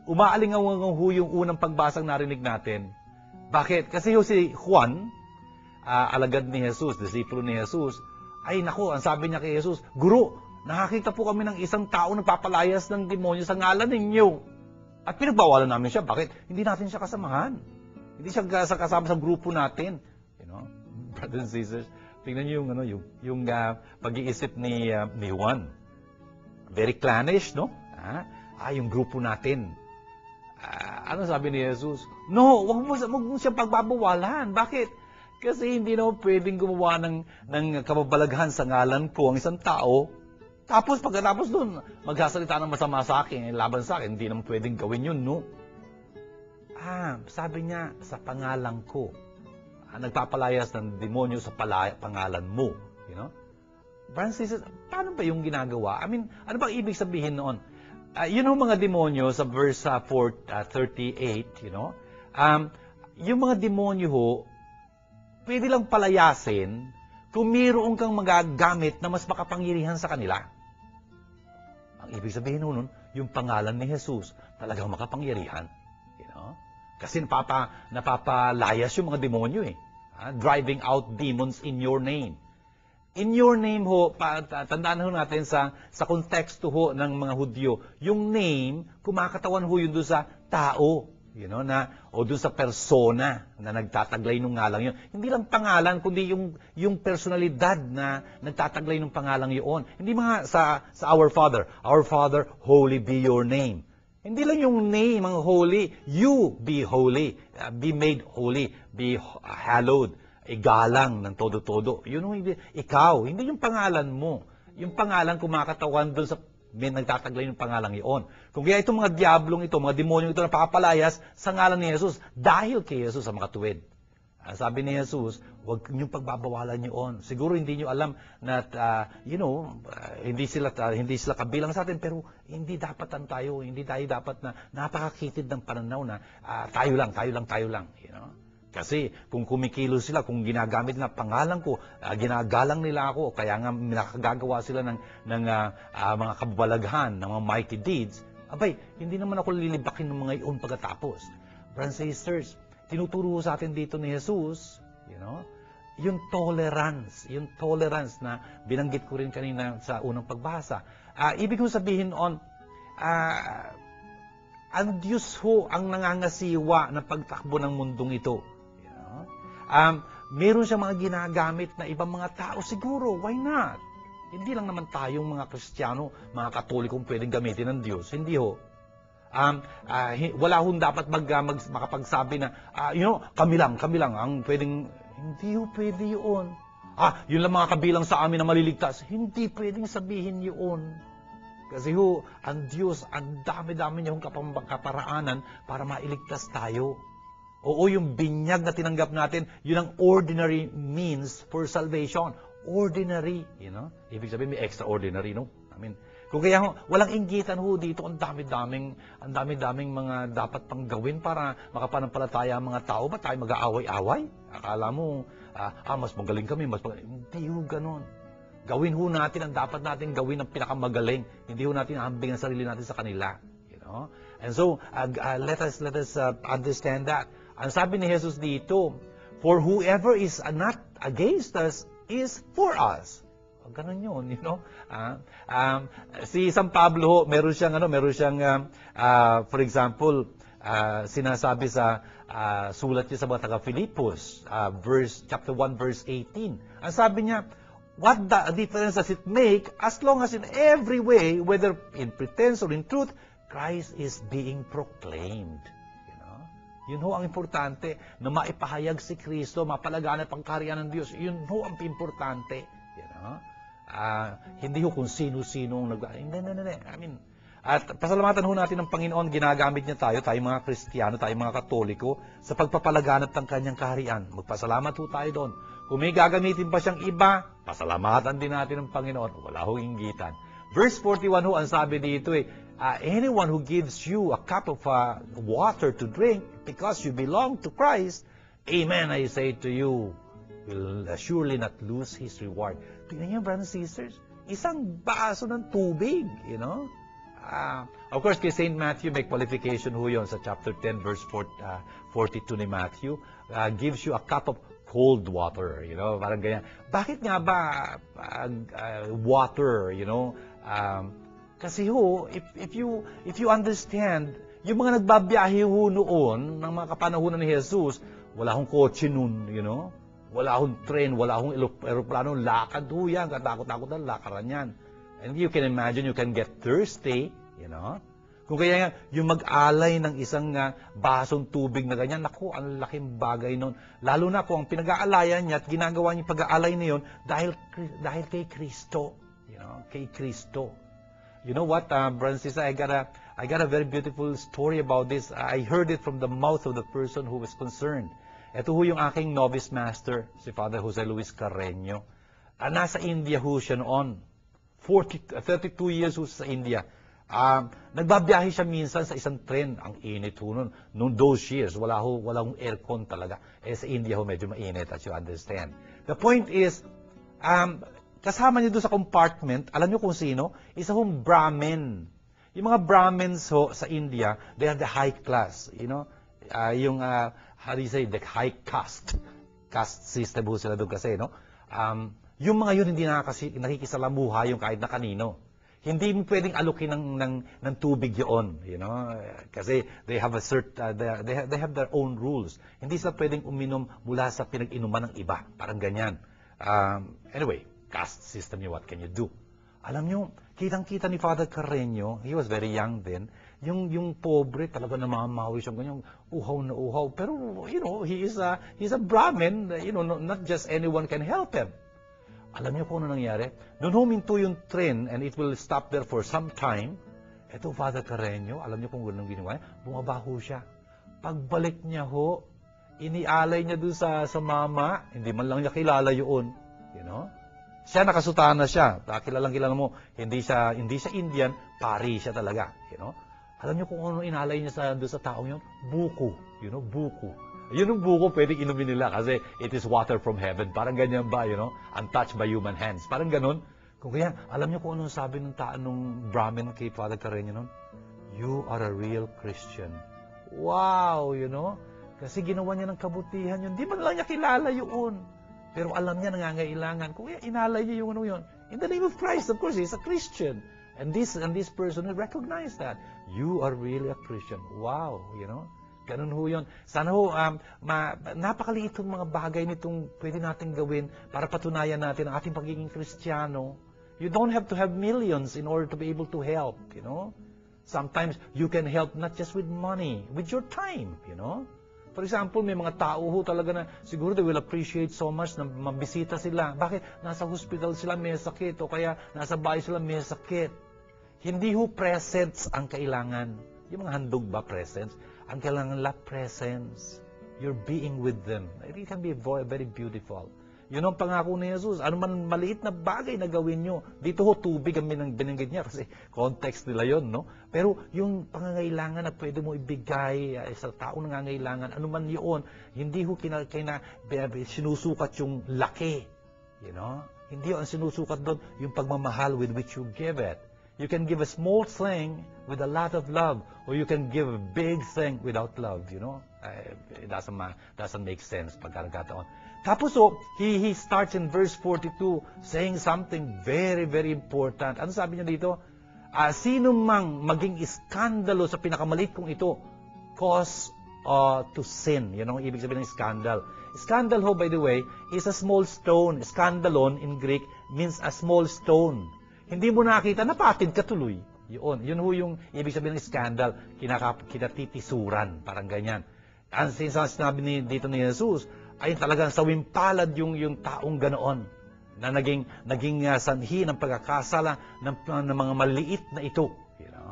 Umaalingaw yung unang pagbasang narinig natin. Bakit? Kasi si Juan, alagad ni Jesus, disipulo ni Jesus, ay naku, ang sabi niya kay Jesus, "Guro, nakakita po kami ng isang tao nagpapalayas ng demonyo sa ngalan ninyo. At pinagbawalan namin siya. Bakit? Hindi natin siya kasamahan. Hindi siya kasama sa grupo natin." You know, brothers and sisters, tingnan niyo yung pag-iisip ni Juan. Very clannish, no? Yung grupo natin. Ano sabi ni Jesus? No, wag mo siya pagbabawalan. Bakit? Kasi hindi na pwedeng gumawa ng kababalaghan sa ngalan ko ang isang tao. Tapos pagkatapos doon, magsasalita ng masama sa akin, laban sa akin, hindi naman pwedeng gawin yun, no? Sabi niya, sa pangalan ko. Nagpapalayas ng demonyo sa pangalan mo. You know? Francis, paano ba yung ginagawa? I mean, ano ba ibig sabihin noon? Mga demonyo sa verse 38, you know? Yung mga demonyo ho, pwede lang palayasin kung mayroon kang magagamit na mas makapangyarihan sa kanila. Ang ibig sabihin nun, yung pangalan ni Jesus, talagang makapangyarihan. You know? Kasi napapalayas yung mga demonyo eh. Driving out demons in your name. In your name ho, tandaan ho natin sa konteksto ho ng mga Hudyo, yung name, kumakatawan ho yun doon sa tao. You know, o doon sa persona na nagtataglay ng ngalang yun. Hindi lang pangalan, kundi yung personalidad na nagtataglay ng pangalang yun. Hindi mga sa Our Father, holy be your name. Hindi lang yung name ang holy, you be holy, be made holy, be hallowed, igalang ng todo-todo. Yun hindi, ikaw, hindi yung pangalan mo. Yung pangalan kumakatawan doon sa nagtataglay ng pangalang iyon. Kung kaya itong mga diablong ito, mga demonyong ito na papalayas sa ngalan ni Jesus, dahil kay Jesus ang makatuwid. Sabi ni Jesus, huwag niyong pagbabawalan yun. Siguro hindi niyo alam na, hindi sila kabilang sa atin, pero hindi tayo dapat na napakakitid ng pananaw na tayo lang. You know? Kasi kung kumikilos sila, kung ginagamit na pangalan ko, ginagalang nila ako, kaya nga nakagagawa sila ng mga kababalaghan, ng mga mighty deeds, abay, hindi naman ako lilibakin ng mga iyon pagkatapos. Brothers and sisters, tinuturo sa atin dito ni Jesus, yung tolerance na binanggit ko rin kanina sa unang pagbasa. Ibig kong sabihin ang Diyos ho ang nangangasiwa ng pagtakbo ng mundong ito. Meron siyang mga ginagamit na ibang mga tao, siguro, why not? Hindi lang naman tayong mga Kristiyano, mga Katolikong pwedeng gamitin ng Diyos. Hindi ho. Wala hong dapat makapagsabi na, kami lang ang pwedeng, hindi ho pwede yun. Yun lang mga kabilang sa amin na maliligtas. Hindi pwedeng sabihin yun. Kasi ho, ang Diyos, ang dami-dami niyang kaparaanan para mailigtas tayo. Oo, yung binyag na tinanggap natin, yun ang ordinary means for salvation. Ordinary, Ibig sabihin may extraordinary, no? Kung kaya walang inggitan ho dito, ang dami-daming mga dapat pang gawin para makapanampalataya ang mga tao. Ba tayo mag-aaway-away? Akala mo, mas magaling kami, hindi ho ganun. Gawin ho natin ang dapat natin gawin ng pinakamagaling. Hindi ho natin ahambing ang sarili natin sa kanila. And so, let us understand that. Ang sabi ni Jesus dito, for whoever is not against us is for us. Ganun yun, si San Pablo, meron siyang, for example, sinasabi sa sulat niya sa mga taga-Filipos, chapter 1, verse 18. Ang sabi niya, what difference does it make as long as in every way, whether in pretense or in truth, Christ is being proclaimed. Yun ho ang importante, na maipahayag si Kristo, mapalaganap ang kaharian ng Diyos. Yun ho ang importante. Hindi ho kung sino-sino hindi. At pasalamatan ho natin ng Panginoon, ginagamit niya tayong mga Kristiyano, tayong mga Katoliko, sa pagpapalaganap ng kanyang kaharian. Magpasalamat ho tayo doon. Kung may gagamitin pa siyang iba, pasalamatan din natin ng Panginoon. Wala ho inggitan. Verse 41 ho, ang sabi dito anyone who gives you a cup of water to drink because you belong to Christ, amen, I say to you, will surely not lose his reward. Tingnan niyo, brothers and sisters, isang baso ng tubig, Of course, kay St. Matthew, may qualification ho yun sa chapter 10, verse 42 ni Matthew, gives you a cup of cold water, parang ganyan. Bakit nga ba water, kasi ho, if you understand, yung mga nagbabiyahe ho noon, ng mga kapanahunan ni Jesus, wala hong kotse noon, wala hong train, wala hong aeroplano, lakad ho yan, katakot-takot na lakaran yan. And you can imagine, you can get thirsty, Kung kaya nga, yung mag-alay ng isang basong tubig na ganyan, naku, ang laking bagay nun. Lalo na kung ang pinag-aalayan niya at ginagawa niya pag-aalay na yun dahil kay Kristo, kay Kristo. You know what, Francis, I got a very beautiful story about this. I heard it from the mouth of the person who was concerned. Ito ho yung aking novice master, si Father Jose Luis Carreño. Nasa India ho siya noon. 32 years ho sa India. Nagbabiyahe siya minsan sa isang tren. Ang init ho nun. Noong those years, walang aircon talaga. Sa India ho medyo mainit, as you understand. The point is, kasama niyo doon sa compartment, alam niyo kung sino? Isa hong Brahmin. Yung mga Brahmins ho sa India, they are the high class, how do you say, the high caste system ho sila doon kasi, yung mga yun hindi nakikisalamuha yung kahit na kanino. Hindi mo pwedeng alukin ng tubig yun, kasi they have they have their own rules. Hindi sila pwedeng uminom mula sa pinag-inuman ng iba, parang ganyan. Anyway, caste system what can you do? Alam nyo, kitang-kita ni Father Carreño, he was very young then, yung pobre talaga na mamamawi siyang ganyan, uhaw na uhaw. Pero, he's a Brahmin, not just anyone can help him. Alam niyo kung ano nangyari? Noon huminto yung train and it will stop there for some time. Ito, Father Carreño, alam niyo kung gano'ng ginawa? Bumaba ho siya. Pagbalik niya ho, inialay niya doon sa mama, hindi man lang niya kilala yun. Siya nakasutana siya. Kilala mo, hindi siya Indian, pari siya talaga. Alam niyo kung ano inalay niya doon sa taong yun? Buko. Buko. Yun yung buko, pwedeng inumin nila kasi it is water from heaven. Parang ganyan ba, untouched by human hands. Parang ganun. Kung kaya, alam niyo kung anong sabi ng nung Brahmin kay Father Carreño nun? You are a real Christian. Wow, Kasi ginawa niya ng kabutihan yun. Di man lang niya kilala yun. Pero alam niya nangangailangan. Kung kaya, inalay niya yung yun. In the name of Christ, of course, he's a Christian. And this person will recognize that. You are really a Christian. Wow, Ganun ho yun. Sana ho, napakaliit yung mga bagay nitong pwede natin gawin para patunayan natin ang ating pagiging Kristiyano. You don't have to have millions in order to be able to help, Sometimes you can help not just with money, with your time, For example, may mga tao ho talaga na siguro they will appreciate so much na mabisita sila. Bakit? Nasa hospital sila may sakit o kaya nasa bahay sila may sakit. Hindi ho presents ang kailangan. Yung mga handog ba presents? Ang kailangan la presence. You're being with them. It can be very beautiful. Yun ang pangako ni Jesus. Ano man maliit na bagay na gawin nyo. Dito ho, tubig ang binanggit niya kasi context nila yun, Pero yung pangangailangan na pwede mo ibigay sa taong nangangailangan, ano man yun, hindi ho sinusukat yung laki. Hindi ho ang sinusukat doon yung pagmamahal with which you give it. You can give a small thing with a lot of love, or you can give a big thing without love, It doesn't make sense pagkakataon. Tapos, he starts in verse 42 saying something very, very important. Ano sabi niya dito? Sino mang maging iskandalo sa pinakamaliit kong ito, cause to sin. Yan ang ibig sabihin ng scandal. Scandal ho, by the way, is a small stone. Skandalon in Greek means a small stone. Hindi mo nakita, napatid ka tuloy. Yun ho yung ibig sabihin ng scandal, kinatitisuran, parang ganyan. Ang sinasabi dito ni Jesus, ay talagang sawimpalad yung taong ganoon, na naging sanhi ng pagkakasala ng mga maliit na ito,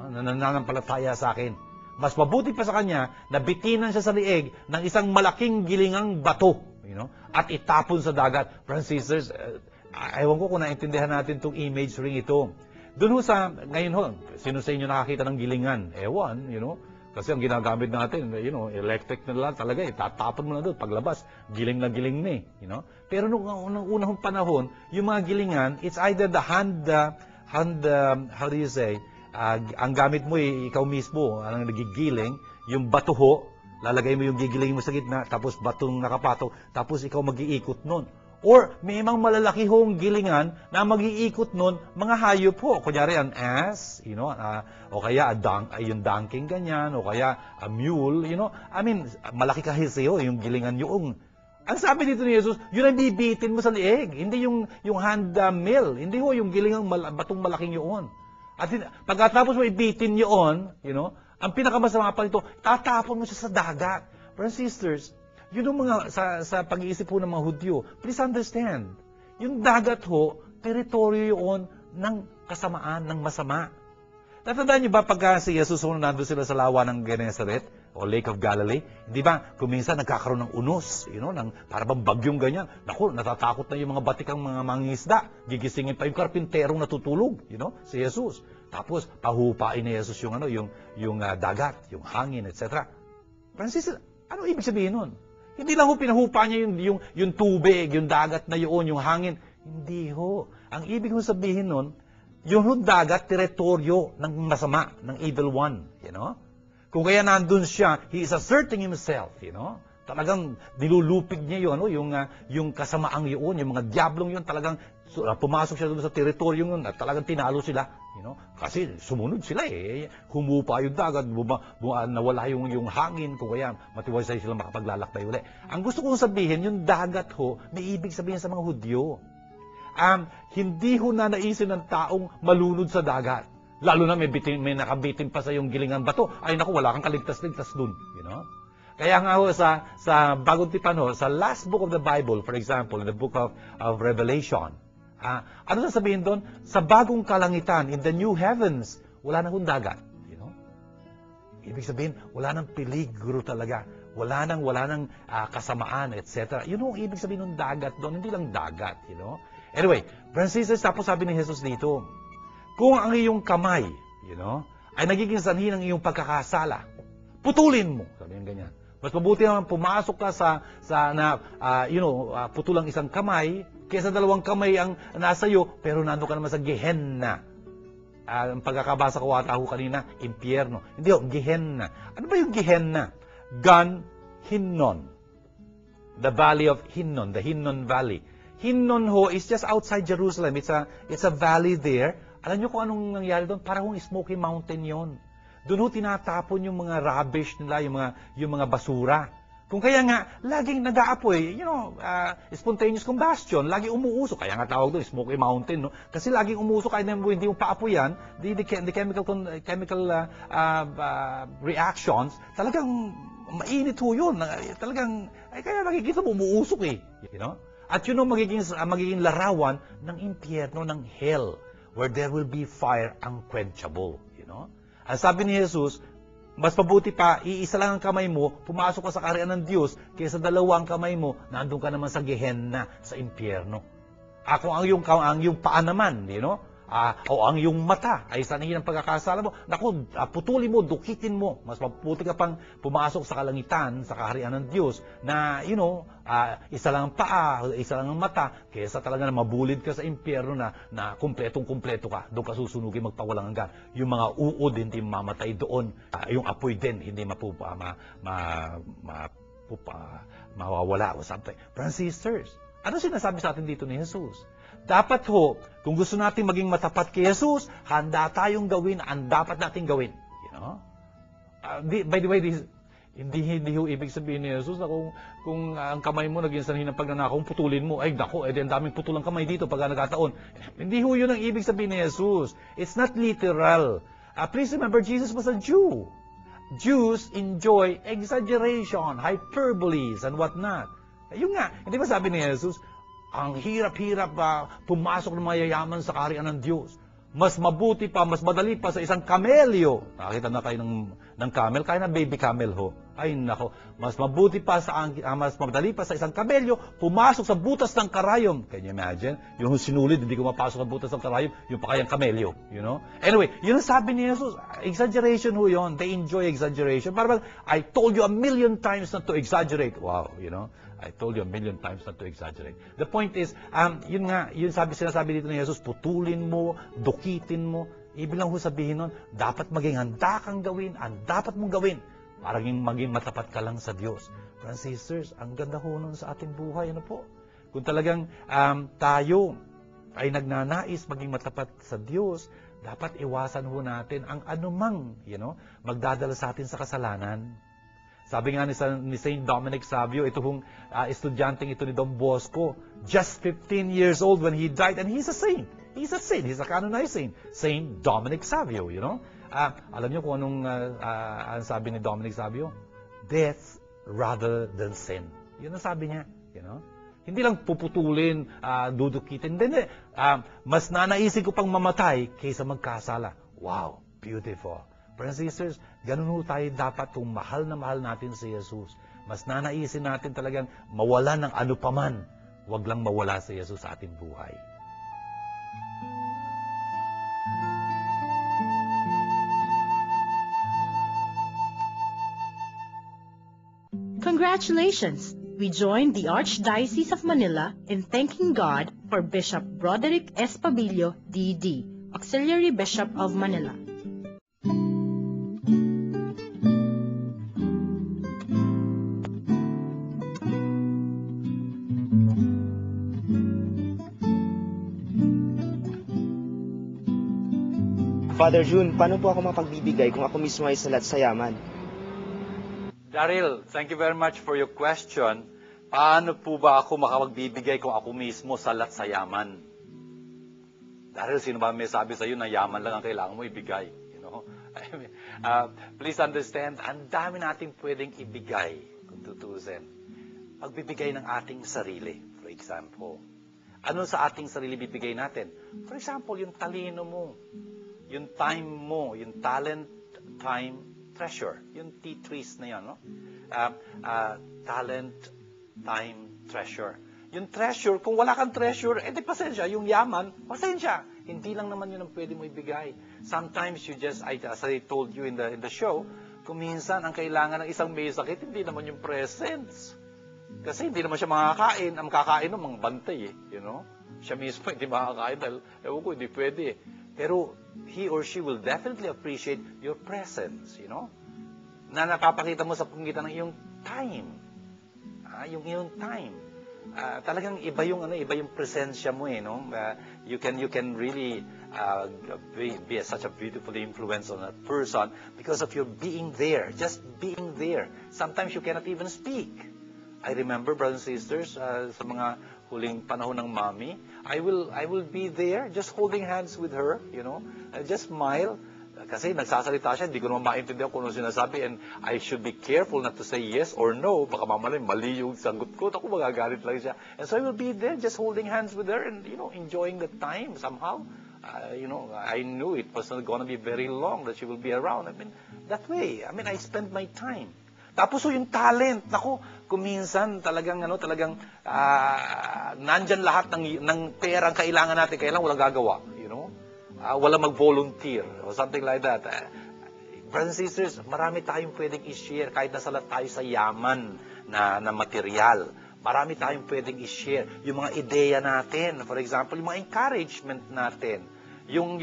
na nananampalataya sa akin. Mas mabuti pa sa kanya, na bitinan siya sa liig ng isang malaking gilingang bato, at itapon sa dagat. Brothers and sisters, ewan ko kung naintindihan natin itong image ring ito. Doon ho ngayon ho, sino sa inyo nakakita ng gilingan? Ewan, Kasi ang ginagamit natin, electric na lang talaga, itatapon mo na doon. Paglabas, giling na giling na Pero nung unang panahon, yung mga gilingan, it's either the hand, how do you say, ang gamit mo ikaw mismo, ang nagigiling, yung bato ho, lalagay mo yung gigiling mo sa gitna, tapos batong nakapato, tapos ikaw mag-iikot nun. Or may mga malalaki hong gilingan na mag-iikot nun, mga hayop ho. Kunyari, an ass, o kaya yung donkey ganyan, o kaya a mule, malaki kasi ho, yung gilingan yung. Ang sabi dito ni Jesus, yun ang bibitin mo sa liig. Hindi yung hand mill. Hindi ho, yung gilingang batong malaking yun. At pagkatapos mo ibitin yun, ang pinakamasama pa nito, tatapon mo siya sa dagat. Brothers and sisters, yun yung mga, sa pag-iisip po ng mga Hudyo, please understand, yung dagat ho, teritoryo yun ng kasamaan, ng masama. Natandaan niyo ba pagka si Jesus nandun sila sa lawa ng Gennesaret, o Lake of Galilee, di ba, kuminsan nagkakaroon ng unos, para bang bagyong ganyan. Naku, natatakot na yung mga batikang mga mangingisda, gigisingin pa yung karpinterong natutulog, si Jesus. Tapos, pahupain ni Jesus yung dagat, yung hangin, etc. Francis, ano ibig sabihin nun? Hindi lang ho pinahupa niya yung tubig, yung dagat na yun, yung hangin. Hindi ho. Ang ibig ho sabihin nun, yung dagat, teritoryo ng masama, ng evil one. Kung kaya nandun siya, he is asserting himself. Talagang nilulupig niya yun, yung kasamaang yun, yung mga diablong yun, talagang pumasok siya doon sa teritoryo yun at talagang tinalo sila. Kasi sumunod sila humupa yung dagat, nawala yung hangin, kung kaya matiwasay sila makapaglalakbay uli. Ang gusto kong sabihin, yung dagat ho, may ibig sabihin sa mga Hudyo. Hindi ho na naisin ng taong malunod sa dagat. Lalo na may nakabitin pa sa yung gilingan bato. Ay naku, wala kang kaligtas-ligtas dun. Kaya nga ho, sa Bagong Tipan ho, sa last book of the Bible, for example, in the book of Revelation, ano sasabihin doon? Sa bagong kalangitan, in the new heavens, wala na hong dagat. Ibig sabihin, wala nang peligro talaga. Wala nang kasamaan, etc. Yun ang ibig sabihin ng dagat doon, hindi lang dagat. Anyway, Francis, tapos sabi ni Jesus dito, kung ang iyong kamay, ay nagiging sanhi ng iyong pagkakasala, putulin mo. Sabi niya ganyan. Mas mabuti naman pumasok ka putulang isang kamay, kaysa dalawang kamay ang nasa iyo, pero nandun ka naman sa Gehenna. Ang pagkakabasa ko ata ko kanina, impyerno. Hindi Gehenna. Ano ba yung Gehenna? Gan Hinnon. The Valley of Hinnon, the Hinnon Valley. Hinnon is just outside Jerusalem. It's a valley there. Alam niyo kung anong nangyari doon? Parang Smoky Mountain yon. Doon tinatapon yung mga rubbish nila, yung mga basura. Kung kaya nga, laging nag-aapoy, spontaneous combustion, lagi umuusok. Kaya nga tawag doon, Smoky Mountain, no? Kasi laging umuusok, kahit hindi mo paapoyan, the chemical reactions, talagang mainit yun. Talagang, kaya nakikita mo, umuusok eh. You know? At yun ang magiging larawan ng impyerno, ng hell, where there will be fire unquenchable. You know? Ang sabi ni Jesus, mas mabuti pa, iisa lang ang kamay mo, pumasok ka sa kaharian ng Diyos, kaysa dalawang kamay mo, nandun ka naman sa Gehenna, sa impyerno. Kung ang yung paa naman, o ang yung mata ay sanahin ang pagkakasala mo, naku, putulin mo, dukitin mo. Mas mabuti ka pang pumasok sa kalangitan, sa kaharian ng Diyos, na, isa lang ang paa, isa lang ang mata, kaysa talaga na mabulid ka sa impyerno na kumpletong-kumpleto ka. Doon ka susunugin magpawalang hanggan. Yung mga uod, hindi mamatay doon. Yung apoy din, hindi mawawala o something. Brothers and sisters, ano sinasabi sa atin dito ni Jesus? Dapat kung gusto natin maging matapat kay Jesus, handa tayong gawin ang dapat nating gawin. By the way, hindi ibig sabihin ni Jesus na kung ang kamay mo naging sanhin ng pagnanakaw, putulin mo. Ay, ang daming putulang kamay dito pag nagkataon. Hindi yun ang ibig sabihin ni Jesus. It's not literal. Please remember, Jesus was a Jew. Jews enjoy exaggeration, hyperboles, and whatnot. Yung nga, hindi ba sabi ni Jesus, ang hirap-hirap pumasok ng mayayaman sa kaharian ng Diyos. Mas mabuti pa, mas madali pa sa isang kamelyo. Nakakita na kayo ng camel, kaya na baby camel Ay nako, mas mabuti pa mas madali pa sa isang kamelyo pumasok sa butas ng karayom. Can you imagine? Yung sinulid, hindi ko mapasok sa butas ng karayom, yung pa kayang kamelyo, Anyway, yun ang sabi ni Jesus, exaggeration yun. They enjoy exaggeration. Parang, I told you 1,000,000 times not to exaggerate. Wow, I told you 1,000,000 times not to exaggerate. The point is, sinasabi dito ni Jesus, putulin mo, dukitin mo. Ibig lang sabihin nun, dapat maging handa kang gawin, ang dapat mong gawin, para maging matapat ka lang sa Diyos. Brothers and sisters, ang ganda nun sa ating buhay, Kung talagang tayo ay nagnanais maging matapat sa Diyos, dapat iwasan natin ang anumang, magdadala sa atin sa kasalanan. Sabi nga ni Saint Dominic Savio, estudyanteng ito ni Don Bosco, just 15 years old when he died, and he's a saint. He's a saint. He's a canonized saint. Saint Dominic Savio, Alam niyo kung anong sabi ni Dominic Savio? Death rather than sin. Yun ang sabi niya, Hindi lang puputulin, dudukitin. Hindi. Mas nanaisin ko pang mamatay kaysa magkasala. Wow, beautiful. Brothers and sisters, ganun tayo dapat kung mahal na mahal natin si Jesus. Mas nanaisin natin talagang mawala ng ano paman. Huwag lang mawala si Jesus sa ating buhay. Congratulations! We joined the Archdiocese of Manila in thanking God for Bishop Broderick Espabilio, D.D., Auxiliary Bishop of Manila. Father June, paano po ako mapagbibigay kung ako mismo ay salat sa yaman? Daryl, thank you very much for your question. Paano po ba ako makapagbibigay kung ako mismo salat sa yaman? Daryl, sino ba may sabi sa iyo na yaman lang ang kailangan mo ibigay? Please understand, ang dami nating pwedeng ibigay, kung tutusin. Pagbibigay ng ating sarili, for example. Ano sa ating sarili bibigay natin? For example, yung talino mo, yung time mo, yung talent, time, treasure. Yung T3s na yan, talent, time, treasure. Yung treasure, kung wala kang treasure, di pasensya. Yung yaman, pasensya. Hindi lang naman yun ang pwede mo ibigay. Sometimes you just, as I told you in the show, Kung minsan, ang kailangan ng isang may sakit, hindi naman yung presence. Kasi hindi naman siya makakain. Ang kakain ng mga bantay eh. You know? Siya mismo hindi makakain dahil, ewan ko, hindi pwede eh. Pero, he or she will definitely appreciate your presence, you know? Na napapakita mo sa pangitan ng iyong time. Yung iyong time. Talagang iba yung presensya mo eh, no? You can really be such a beautiful influence on a person because of your being there, just being there. Sometimes you cannot even speak. I remember, brothers and sisters, sa mga huling panahon ng mommy, I will be there, just holding hands with her, you know, just smile. Kasi nagsasalita siya, hindi ko naman maintindihan kung ano sinasabi, and I should be careful not to say yes or no. Baka mamali, mali yung sagot ko. Ako, magagalit lang siya. And so I will be there, just holding hands with her and, you know, enjoying the time somehow. You know, I knew it was not going to be very long that she will be around. I mean, that way. I mean, I spend my time. Tapos yung talent, naku, kuminsan talagang nandyan lahat ng perang kailangan natin, kailangan walang gagawa, you know? Walang mag-volunteer or something like that. Brothers and sisters, marami tayong pwedeng i-share kahit nasalat tayo sa yaman na material. Marami tayong pwedeng i-share yung mga ideya natin. For example, yung mga encouragement natin. Yung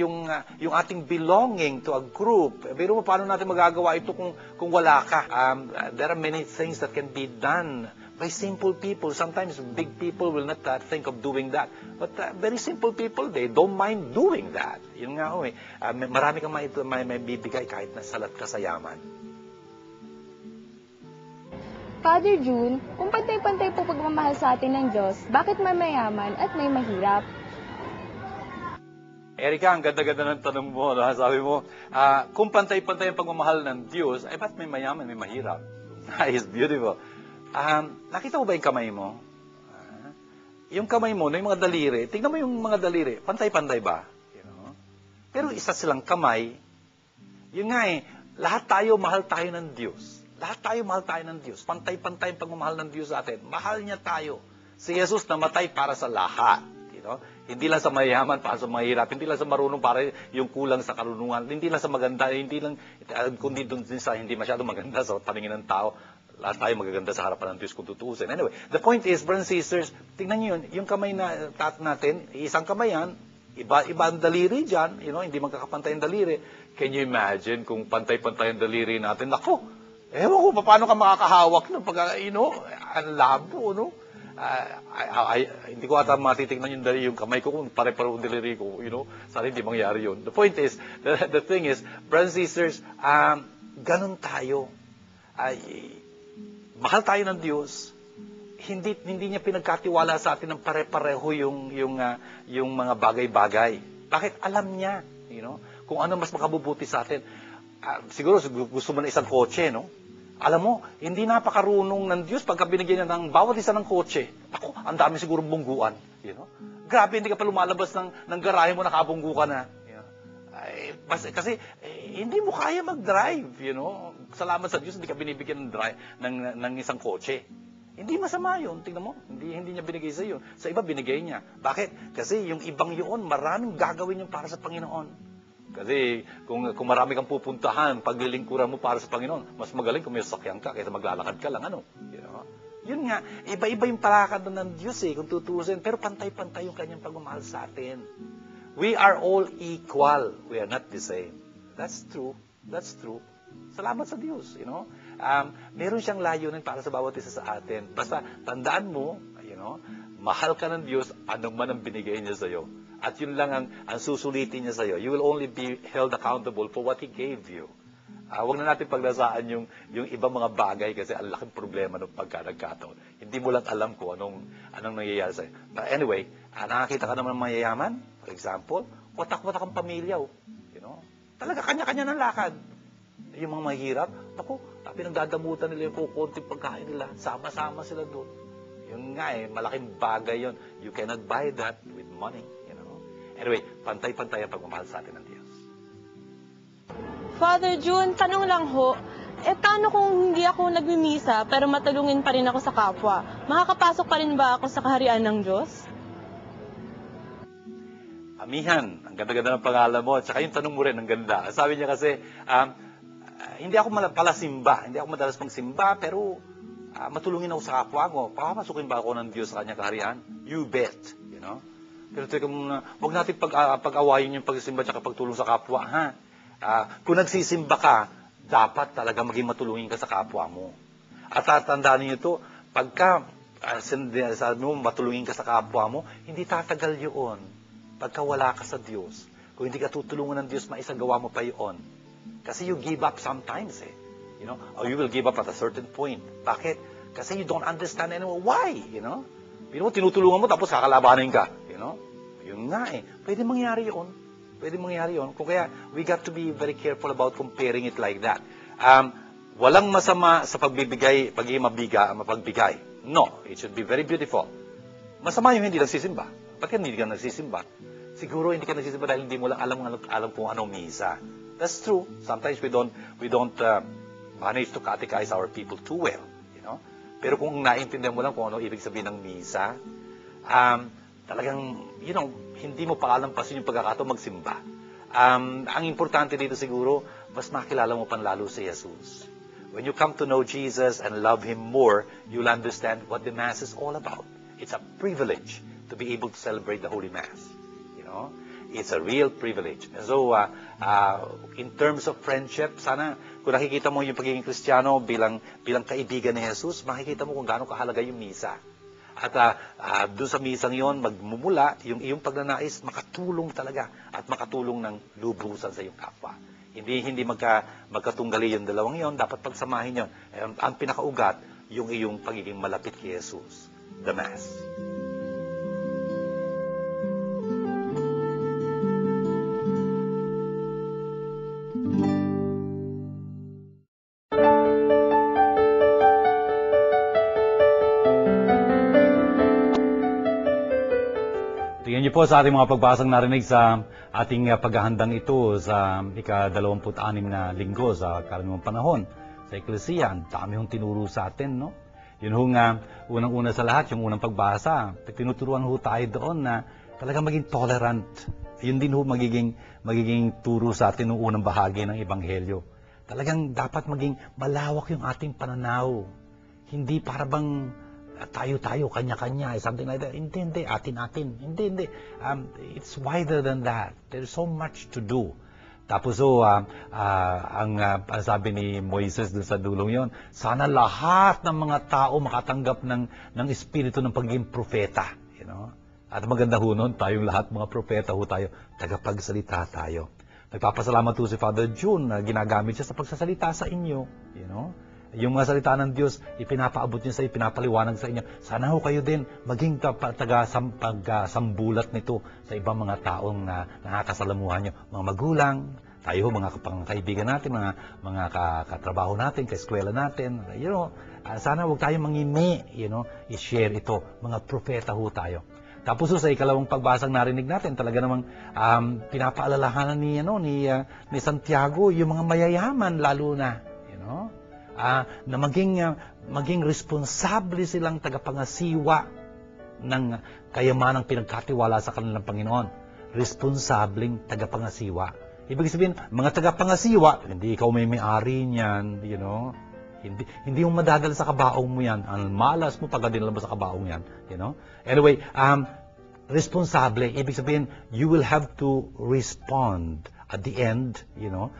ating belonging to a group. Pero mo, paano natin magagawa ito kung wala ka? There are many things that can be done by simple people. Sometimes big people will not think of doing that. But very simple people, they don't mind doing that. Yun nga ho eh. Marami kang may bibigay kahit nasalat ka sa yaman. Father June, kung pantay-pantay po pagmamahal sa atin ng Diyos, bakit may mayaman at may mahirap? Erika, ang ganda-ganda ng tanong mo. No? Sabi mo, kung pantay-pantay ang pagmamahal ng Diyos, ay ba't may mayaman, may mahirap? It's beautiful. Nakita mo ba yung kamay mo? Yung kamay mo, yung mga daliri, tingnan mo yung mga daliri, pantay-pantay ba? You know? Pero isa silang kamay, yun nga eh, lahat tayo mahal tayo ng Diyos. Lahat tayo mahal tayo ng Diyos. Pantay-pantay ang pagmamahal ng Diyos sa atin. Mahal niya tayo. Si Jesus namatay para sa lahat. You know? Hindi lang sa mayaman, para sa mahirap. Hindi lang sa marunong, para yung kulang sa karunungan. Hindi lang sa maganda, hindi lang, kundi dun sa hindi masyadong maganda sa paningin ng tao. Lahat tayo magaganda sa harapan ng Diyos kung tutuusin. Anyway, the point is, brothers and sisters, tingnan niyo yun, yung kamay na natin, isang kamay yan, iba ang daliri dyan, you know, hindi magkakapantay ang daliri. Can you imagine kung pantay-pantay ang daliri natin? Ako, ewan ko, paano ka makakahawak ng pag, you know, ang labo, no? Hindi ko ata matitignan yung kamay ko kung pare-pareho ang daliri ko, you know, sana hindi mangyari yun. The point is, the thing is, brothers and sisters, ganun tayo. Mahal tayo ng Diyos, hindi niya pinagkatiwala sa atin ng pare-pareho yung mga bagay-bagay. Bakit? Alam niya, you know, kung ano mas makabubuti sa atin. Siguro gusto mo na isang kotse, no? Alam mo, hindi napakarunong ng Diyos pagka binigyan niya ng bawat isa ng kotse. Ako, ang dami siguro bungguan, you know? Grabe, hindi ka pa lumalabas ng garahe mo, nakabunggu ka na. Kasi hindi mo kaya mag-drive, you know. Salamat sa Diyos, hindi ka binibigyan ng isang kotse. Hindi masama yun, tingnan mo. Hindi niya binigay sa iyo. Sa iba, binigay niya. Bakit? Kasi yung ibang yun, maraming gagawin yung para sa Panginoon. Kasi kung marami kang pupuntahan, paglilingkuran mo para sa Panginoon, mas magaling kung may sasakyan ka kaysa maglalakad ka lang, ano. You know? Yun nga, iba-iba yung palakad ng Diyos kung tutusin. Pero pantay-pantay yung kanyang pagmamahal sa atin. We are all equal. We are not the same. That's true. That's true. Salamat sa Diyos, you know. Meron siyang layunin para sa bawat isa sa atin. Basta tandaan mo, you know, mahal ka ng Diyos, anong man ang binigay niya sa iyo. At yun lang ang susulitin niya sa iyo. You will only be held accountable for what He gave you. Huwag na natin paglasaan yung ibang mga bagay kasi ang laking problema ng pagka-nagkataon. Hindi mo lang alam kung anong nangyayari sa'yo. But anyway, nakakita ka naman ng mayayaman, for example, watak-watak ang pamilya. You know? Talaga kanya-kanya ng lakad. Yung mga mahirap, ako, pinagdadamutan nila yung kukunting pagkain nila. Sama-sama sila doon. Yun nga malaking bagay yun. You cannot buy that with money. You know? Anyway, pantay-pantay ang pagmamahal sa atin ng Diyos. Father June, tanong lang ho, paano kung hindi ako nagmimisa pero matulungin pa rin ako sa kapwa? Makakapasok pa rin ba ako sa kaharian ng Diyos? Amihan, ang ganda-ganda ng pangalan mo. At saka yung tanong mo rin, ang ganda. Sabi niya kasi, hindi ako palasimba, hindi ako madalas magsimba, pero matulungin ako sa kapwa ko. Papapasukin ba ako ng Diyos sa kanyang kaharian? You bet, you know. Pero teka muna, huwag natin pag-awayin yung pagsisimba at pagtulong sa kapwa, ha? Kung nagsisimba ka, dapat talaga maging matulungin ka sa kapwa mo. At tatandaan niyo ito, pagka sabi mo, matulungin ka sa kapwa mo, hindi tatagal yun. Pagka wala ka sa Diyos, kung hindi ka tutulungan ng Diyos, maisagawa mo pa yun. Kasi you give up sometimes, eh. You know? Or you will give up at a certain point. Bakit? Kasi you don't understand anymore. Why? You know? Tinutulungan mo, tapos kakalabanin ka. You know? Yun nga eh. Pwede mangyari yun. Pwede mangyari yun. Kung kaya, we got to be very careful about comparing it like that. Walang masama sa pagbibigay, pagiging mapagbigay. No, it should be very beautiful. Masama yung hindi nagsisimba. Bakit hindi ka nagsisimba? Siguro hindi ka nagsisimba dahil hindi mo lang alam kung anong misa. That's true. Sometimes we don't manage to catechize our people too well. You know? Pero kung naintindihan mo lang kung ano ibig sabihin ng misa, talagang, you know, hindi mo paalampasin yung pagkakataon magsimba. Ang importante dito siguro, mas makilala mo panlalo si Jesus. When you come to know Jesus and love Him more, you'll understand what the Mass is all about. It's a privilege to be able to celebrate the Holy Mass. You know? It's a real privilege. And so, in terms of friendship, sana, kung nakikita mo yung pagiging Kristiyano bilang kaibigan ni Jesus, makikita mo kung gaano kahalaga yung misa. At doon sa misang yon, magmumula yung iyong pagnanais, makatulong talaga at makatulong ng lubusan sa iyong kapwa. Hindi magkatunggali yung dalawang yon, dapat pagsamahin yon. Ang pinakaugat, yung iyong pagiging malapit kay Jesus, the Mass. Tingnan niyo po sa ating mga pagbasang narinig sa ating paghahandang ito sa ika-26 na linggo sa karaniwang panahon sa Eklesiya. Ang dami hong tinuro sa atin, no? Yun hong unang-una sa lahat, yung unang pagbasa. Tinuturuan ho tayo doon na talagang maging tolerant. Yun din ho magiging turo sa atin ng unang bahagi ng Ebanghelyo. Talagang dapat maging malawak yung ating pananaw. Hindi para bang tayo-tayo, kanya-kanya, something like that. Hindi, atin-atin. Hindi. It's wider than that. There's so much to do. Tapos ang sabi ni Moises dun sa dulong yon, sana lahat ng mga tao makatanggap ng espiritu ng pagiging propeta. You know? At maganda ho nun, tayong lahat mga propeta ho tayo, tagapagsalita tayo. Nagpapasalamat ho si Father June na ginagamit siya sa pagsasalita sa inyo. You know? Yung mga salita ng Diyos, ipinapaabot niyo sa inyo, pinapaliwanag sa inyo. Sana ho kayo din maging taga-sambulat nito sa ibang mga taong nakakasalamuhan nyo. Mga magulang, tayo ho, mga kaibigan natin, mga katrabaho natin, kaeskwela natin. You know, sana huwag tayo mangimi, you know, i-share ito. Mga propeta ho tayo. Tapos ho, sa ikalawang pagbasang narinig natin, talaga namang pinapaalalahanan ni Santiago, yung mga mayayaman lalo na, you know, na maging responsable silang tagapangasiwa ng kayamanang pinagkatiwala sa kanilang Panginoon. Responsableng tagapangasiwa. Ibig sabihin, mga tagapangasiwa, hindi ikaw may-ari niyan, you know. Hindi mo madadala sa kabaong mo yan. Ang malas mo pagkadinala mo sa kabaong yan, you know. Anyway, responsable, ibig sabihin, you will have to respond at the end, you know,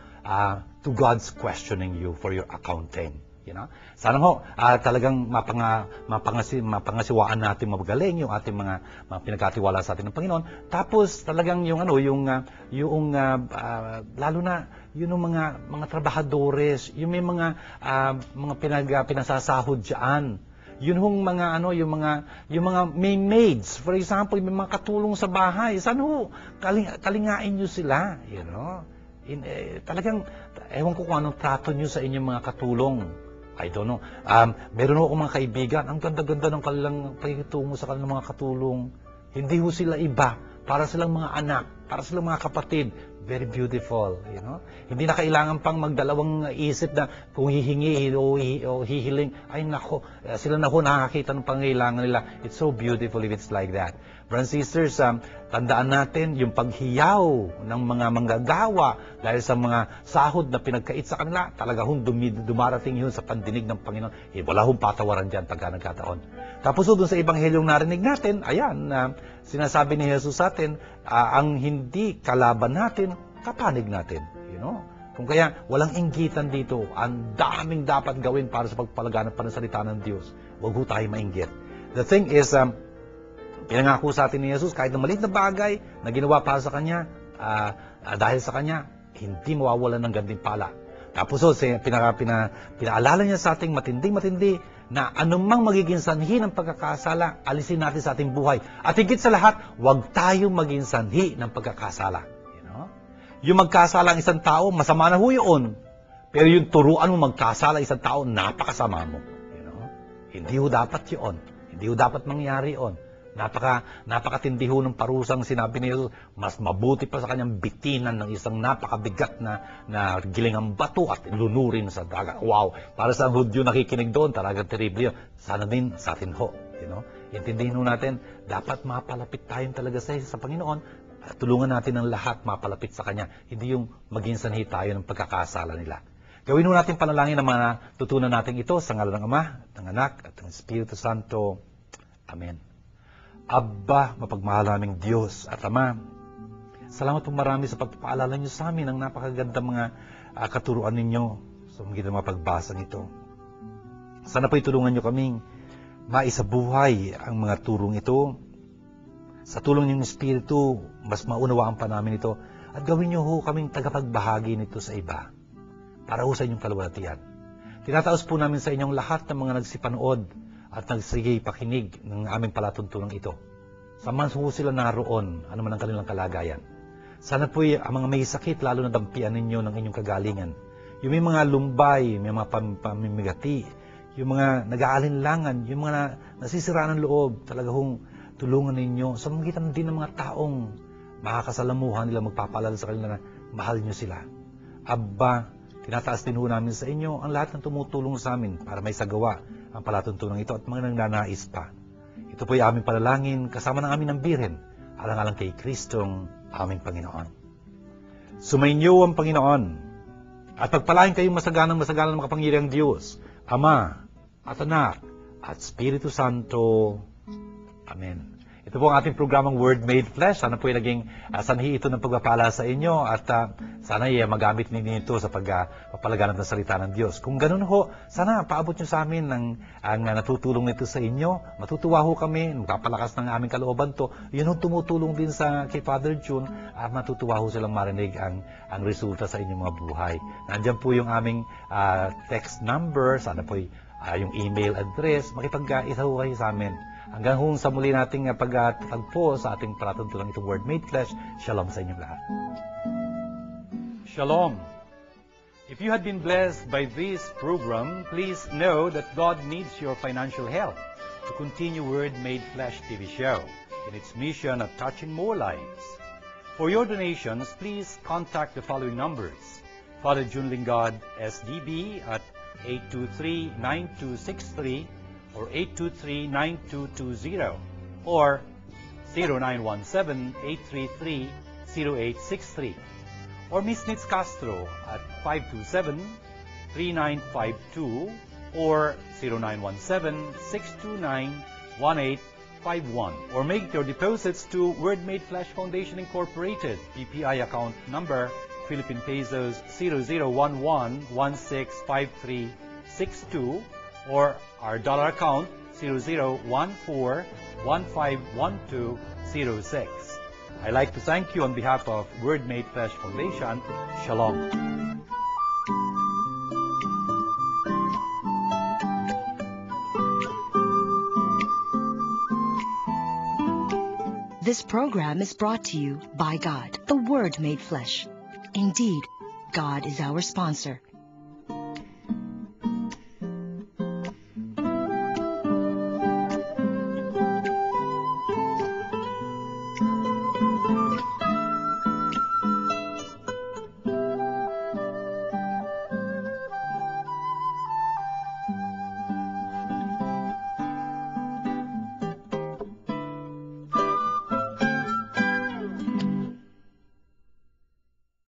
to God's questioning you for your accounting. You know? Sana ho, talagang mapangasiwaan natin magaling yung ating mga pinagkatiwala sa atin ng Panginoon. Tapos talagang yung lalo na yung mga trabahadores, yung may mga pinasasahod diyan. Yun hong mga yung mga may maids, for example, may mga katulong sa bahay. Sana ho, kalingain niyo sila, you know? Talagang, ewan ko kung anong trato nyo sa inyong mga katulong. I don't know. Meron ako mga kaibigan, ang ganda-ganda ng kanilang pakikitungo sa kanilang mga katulong. Hindi ho sila iba. Para silang mga anak, para silang mga kapatid, Very beautiful, you know. Hindi na kailangan pang magdalawang isip na kung hihingi o hihiling. Ay nako, sila na ho nakakita ng pangailangan nila. It's so beautiful if it's like that. Brothers and sisters, tandaan natin yung paghiyaw ng mga manggagawa dahil sa mga sahod na pinagkait sa kanila, talaga hong dumarating yun sa pandinig ng Panginoon. Wala hong patawaran dyan pagka nagkataon. Tapos doon sa ebanghelyong narinig natin, ayan, sinasabi ni Jesus sa atin, ang hindi kalaban natin, kapanig natin. You know? Kung kaya, walang inggitan dito. Ang daming dapat gawin para sa pagpalaganap pa ng salita ng Diyos. Huwag ho tayo mainggit. The thing is, pinangako sa atin ni Jesus, kahit na maliit na bagay na ginawa para sa Kanya, dahil sa Kanya, hindi mawawalan ng gantimpala. Tapos pinaalala niya sa ating matinding-matindi na anumang magiging sanhi ng pagkakasala, alisin natin sa ating buhay. At higit sa lahat, huwag tayong maging sanhi ng pagkakasala. You know? Yung magkasala ang isang tao, masama na ho yun. Pero yung turuan mo magkasala ang isang tao, napakasama mo. You know? Hindi ho dapat yun. Hindi ho dapat mangyari yun. Napakatindi ho ng parusang sinabi ni Jesus, mas mabuti pa sa kanyang bitinan ng isang napakabigat na gilingang bato at lunurin sa dagat. Wow! Para sa Hudyo nakikinig doon, talagang terrible yun. Sana din sa atin ho. You know? Intindihin ho natin, dapat mapalapit tayong talaga sa Panginoon at tulungan natin ang lahat mapalapit sa Kanya. Hindi yung maging sanhi tayo ng pagkakasala nila. Gawin ho natin panalangin ng mga tutunan natin ito sa ngalan ng Ama, ng Anak, at ng Espiritu Santo. Amen. Abba, mapagmahal naming Diyos at Ama, salamat po marami sa pagpapaalala niyo sa amin ng napakagandang mga katuruan ninyo sa mga pagbasa nito. Sana po itulungan niyo kaming maisabuhay ang mga turong ito. Sa tulong ng Espiritu, mas maunawaan pa namin ito at gawin niyo ho kaming tagapagbahagi nito sa iba para ho sa inyong kalwalatian. Tinataos po namin sa inyong lahat ng mga nagsipanood at nagsigay pakinig ng aming palatuntunan ito. Samahan po sila naroon, ano man ang kanilang kalagayan. Sana po ang mga may sakit, lalo na dampian ninyo ng inyong kagalingan. Yung may mga lumbay, may mga pamimigati, yung mga nag-aalinlangan, yung mga nasisira ng loob, talaga hong tulungan ninyo. Sa magitan din ng mga taong makakasalamuhan nila, magpapaalala sa kanila na mahal nyo sila. Abba, tinataas din ho namin sa inyo ang lahat ng tumutulong sa amin para may sagawa ang palatuntunan ito at mga nagnanais pa. Ito po ay aming panalangin kasama ng aming Birhen, alang-alang kay Kristong aming Panginoon. Sumainyo ang Panginoon at pagpalain kayong masaganang makapangyarihang Diyos, Ama at Anak at Espiritu Santo. Amen. Ito po ang ating programang Word Made Flesh. Sana po ay naging sanhi ito ng pagpapala sa inyo at sana ay magamit ninyo ito sa pagpapalaganap ng salita ng Diyos. Kung ganun ho, sana paabot nyo sa amin ang natutulong nito sa inyo. Matutuwa ho kami, magpapalakas ng aming kalooban to. Yun ho tumutulong din kay Father June at matutuwa ho silang marinig ang resulta sa inyong mga buhay. Nandiyan po yung aming text number, sana po yung email address, makipag-isa ho kayo sa amin. Hanggang sa muli nating pagtagpo sa ating palatuntunan itong Word Made Flesh. Shalom sa inyong lahat. Shalom. If you had been blessed by this program, please know that God needs your financial help to continue Word Made Flesh TV show in its mission of touching more lives. For your donations, please contact the following numbers. Father June Lingard, SDB at 823-9263 or 823-9220 or 0917-833-0863 or Miss Nitz Castro at 527-3952 or 0917-629-1851 or make your deposits to Word Made Flesh Foundation Incorporated, PPI account number Philippine Pesos 0011165362 or our dollar account 0014151206. I'd like to thank you on behalf of Word Made Flesh Foundation. Shalom. This program is brought to you by God, the Word Made Flesh. Indeed, God is our sponsor.